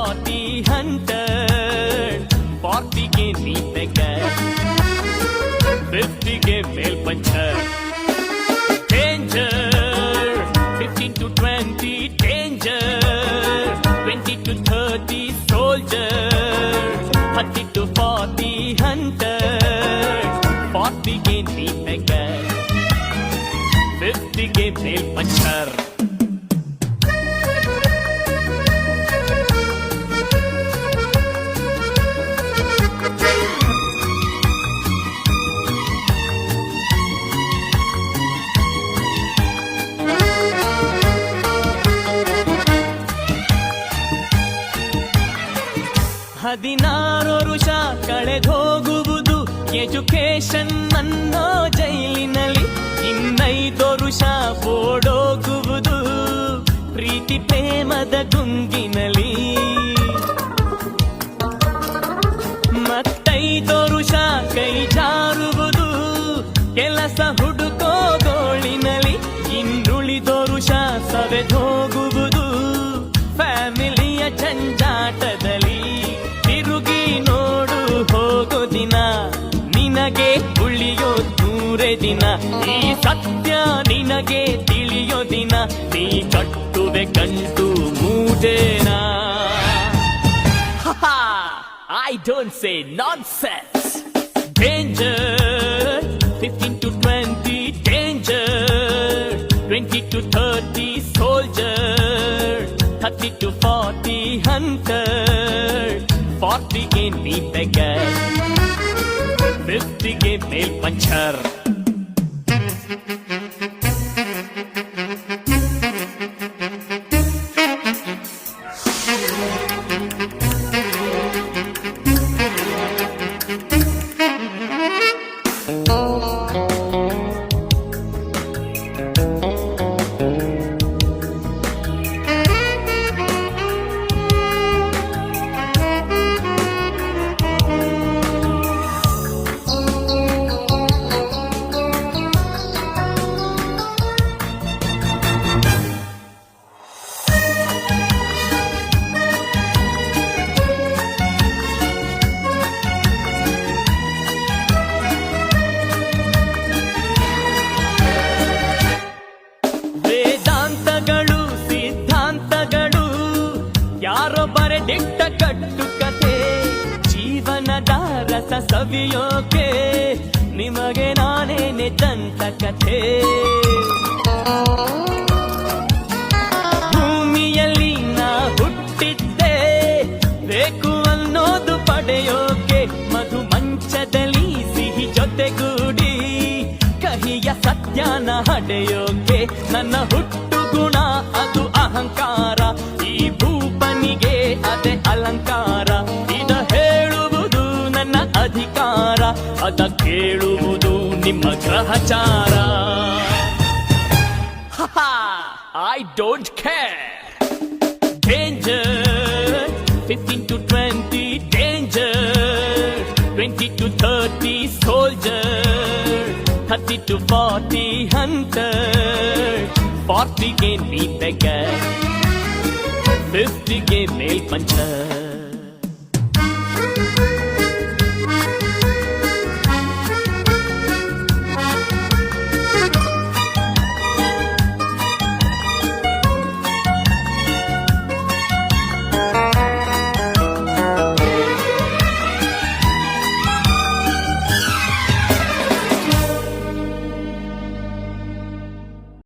40 100 40ಗೆ ನೀ beggar 50ಗೆ ಮೇಲ್ puncture danger 15 to 20 danger 20 to 30 soldier 30 to 40 100 40ಗೆ ನೀ beggar 50ಗೆ ಮೇಲ್ ಪಂಚರ್ ಹದಿನಾರು ವರುಷ ಕಳೆದೋಗುವುದು ಎಜುಕೇಶನ್ ಅನ್ನೋ ಜೈಲಿನಲ್ಲಿ 15 ವರುಷ ಓಡೋಗುವುದು ಪ್ರೀತಿ ಪ್ರೇಮದ ಗುಂಗಿನಲ್ಲಿ 5 ವರುಷ ಕೈ ಜಾರುವುದು ಕೆಲಸ ಹುಡುಕೋ ಗೋಳಿನಲ್ಲಿ ಇನ್ನುಳಿದ ವರುಷ ಸವೆದೋಗುವುದು ಫ್ಯಾಮಿಲಿಯ ಜಂಜಾಟದಲ್ಲಿ ತಿರುಗಿ ನೋಡು ಹೋಗೋ ದಿನ ನಿನಗೆ ಉಳಿಯೋ 100 ದಿನ ಈ ಸತ್ಯ ನಿನಗೆ ತಿಳಿಯೋ ದಿನ ನೀ ಕಟ್ಟುವೆ ಗಂಟು ಮೂಡೇನಾ I don't say nonsense danger 15 to 20 danger 20 to 30 soldier 30 to 40 100 40ಗೆ ನೀ beggar 50ಗೆ ಮೇಲ್ ಪಂಚರ್ ಯಾರೋ ಬರೆದಿಟ್ಟ ಕಟ್ಟು ಕಥೆ ಜೀವನದ ರಸ ಸವಿಯೋಕೆ ನಿಮಗೆ ನಾನೇನೆ ದಂತ ಕಥೆ ಭೂಮಿಯಲ್ಲಿ ನಾ ಹುಟ್ಟಿದ್ದೆ ಬೇಕು ಅನ್ನೋದು ಪಡೆಯೋಕೆ ಮಧು ಮಂಚದಲ್ಲಿ ಸಿಹಿ ಜೊತೆಗೂಡಿ ಕಹಿಯ ಸತ್ಯನ ಹಡೆಯೋಕೆ ನನ್ನ ಹುಟ್ಟು ಗುಣ ಅದು ಅಹಂಕಾರ ಈ ಭೂಪನಿಗೆ ಅದೇ ಅಲಂಕಾರ ಇದ ಹೇಳುವುದು ನನ್ನ ಅಧಿಕಾರ ಅದ ಕೇಳುವುದು ನಿಮ್ಮ ಗ್ರಹಚಾರ I don't care danger 15 to 20 danger 20 to 30 soldier 30 to 40 100 40ಗೆ ನೀ beggar 50ಗೆ ಮೇಲ್ ಪಂಚರ್